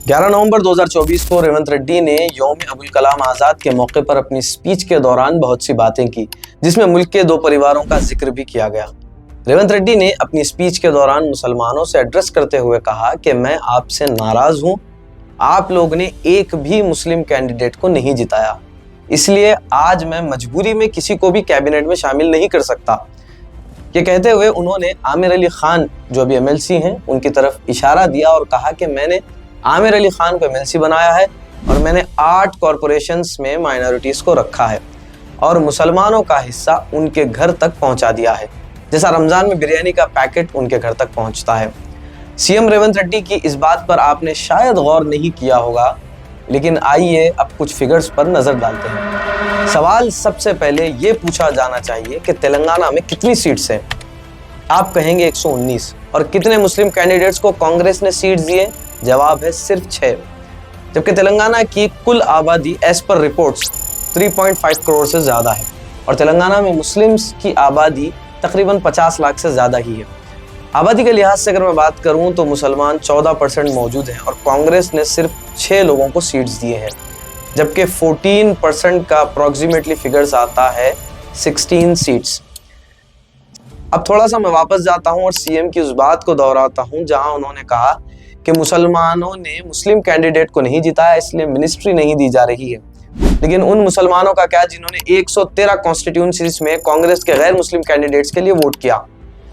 11 नवंबर 2024 को रेवंत रेड्डी ने यौम अबुल कलाम आज़ाद के मौके पर अपनी स्पीच के दौरान बहुत सी बातें की, जिसमें मुल्क के 2 परिवारों का जिक्र भी किया गया। रेवंत रेड्डी ने अपनी स्पीच के दौरान मुसलमानों से एड्रेस करते हुए कहा कि मैं आपसे नाराज हूं, आप लोग ने एक भी मुस्लिम कैंडिडेट को नहीं जिताया, इसलिए आज मैं मजबूरी में किसी को भी कैबिनेट में शामिल नहीं कर सकता। ये कहते हुए उन्होंने आमिर अली खान जो अभी MLC हैं उनकी तरफ इशारा दिया और कहा कि मैंने आमिर अली खान को MLC बनाया है और मैंने 8 कॉरपोरेशंस में माइनॉरिटीज़ को रखा है और मुसलमानों का हिस्सा उनके घर तक पहुंचा दिया है, जैसा रमज़ान में बिरयानी का पैकेट उनके घर तक पहुंचता है। CM रेवंत रेड्डी की इस बात पर आपने शायद गौर नहीं किया होगा, लेकिन आइए अब कुछ फिगर्स पर नज़र डालते हैं। सवाल सबसे पहले ये पूछा जाना चाहिए कि तेलंगाना में कितनी सीट्स हैं। आप कहेंगे 119। और कितने मुस्लिम कैंडिडेट्स को कांग्रेस ने सीट्स दिए? जवाब है सिर्फ 6। जबकि तेलंगाना की कुल आबादी एज पर रिपोर्ट्स 3.5 करोड़ से ज़्यादा है और तेलंगाना में मुस्लिम्स की आबादी तकरीबन 50 लाख से ज़्यादा ही है। आबादी के लिहाज से अगर मैं बात करूं तो मुसलमान 14% मौजूद हैं और कांग्रेस ने सिर्फ 6 लोगों को सीट्स दिए हैं, जबकि 14% का अप्रॉक्सीमेटली फिगर्स आता है 16 सीट्स। अब थोड़ा सा मैं वापस जाता हूं और CM की उस बात को दोहराता हूं जहां उन्होंने कहा कि मुसलमानों ने मुस्लिम कैंडिडेट को नहीं जिताया, इसलिए मिनिस्ट्री नहीं दी जा रही है। लेकिन उन मुसलमानों का क्या जिन्होंने 113 कॉन्स्टिट्यूंसीज में कांग्रेस के गैर मुस्लिम कैंडिडेट्स के लिए वोट किया?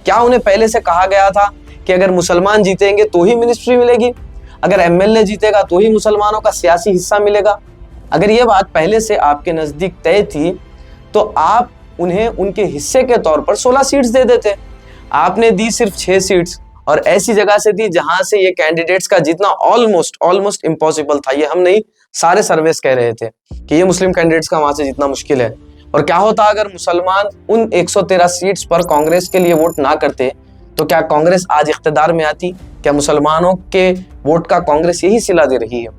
क्या उन्हें पहले से कहा गया था कि अगर मुसलमान जीतेंगे तो ही मिनिस्ट्री मिलेगी, अगर MLA जीतेगा तो ही मुसलमानों का सियासी हिस्सा मिलेगा? अगर ये बात पहले से आपके नज़दीक तय थी तो आप उन्हें उनके हिस्से के तौर पर 16 सीट्स दे देते। आपने दी सिर्फ 6 सीट्स और ऐसी जगह से दी जहां से ये कैंडिडेट्स का जीतना ऑलमोस्ट इम्पॉसिबल था। ये हम नहीं, सारे सर्वेस कह रहे थे कि ये मुस्लिम कैंडिडेट्स का वहां से जीतना मुश्किल है। और क्या होता अगर मुसलमान उन 113 सीट्स पर कांग्रेस के लिए वोट ना करते, तो क्या कांग्रेस आज इख्तिदार में आती? क्या मुसलमानों के वोट का कांग्रेस यही सिला दे रही है?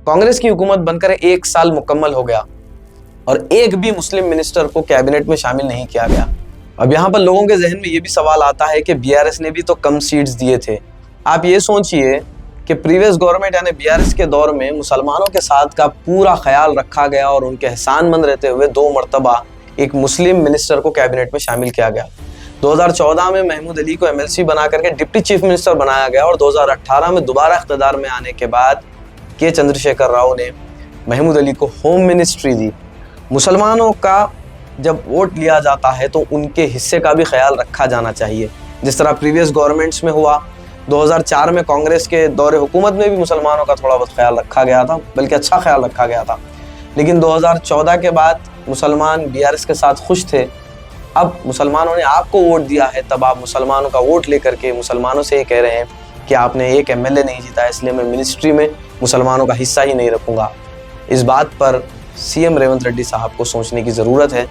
कांग्रेस की हुकूमत बनकर 1 साल मुकम्मल हो गया और एक भी मुस्लिम मिनिस्टर को कैबिनेट में शामिल नहीं किया गया। अब यहाँ पर लोगों के जहन में ये भी सवाल आता है कि BRS ने भी तो कम सीट्स दिए थे। आप ये सोचिए कि प्रीवियस गवर्नमेंट यानी BRS के दौर में मुसलमानों के साथ का पूरा ख्याल रखा गया और उनके एहसानमंद रहते हुए 2 मरतबा एक मुस्लिम मिनिस्टर को कैबिनेट में शामिल किया गया। 2014 में महमूद अली को MLC बना करके डिप्टी चीफ मिनिस्टर बनाया गया और 2018 में दोबारा इख्तिदार में आने के बाद के चंद्रशेखर राव ने महमूद अली को होम मिनिस्ट्री दी। मुसलमानों का जब वोट लिया जाता है तो उनके हिस्से का भी ख्याल रखा जाना चाहिए, जिस तरह प्रीवियस गवर्नमेंट्स में हुआ। 2004 में कांग्रेस के दौरे हुकूमत में भी मुसलमानों का थोड़ा बहुत ख्याल रखा गया था, बल्कि अच्छा ख्याल रखा गया था। लेकिन 2014 के बाद मुसलमान BRS के साथ खुश थे। अब मुसलमानों ने आपको वोट दिया है, तब आप मुसलमानों का वोट लेकर के मुसलमानों से ये कह रहे हैं कि आपने एक MLA नहीं जीता, इसलिए मैं मिनिस्ट्री में मुसलमानों का हिस्सा ही नहीं रखूँगा। इस बात पर CM रेवंत रेड्डी साहब को सोचने की ज़रूरत है।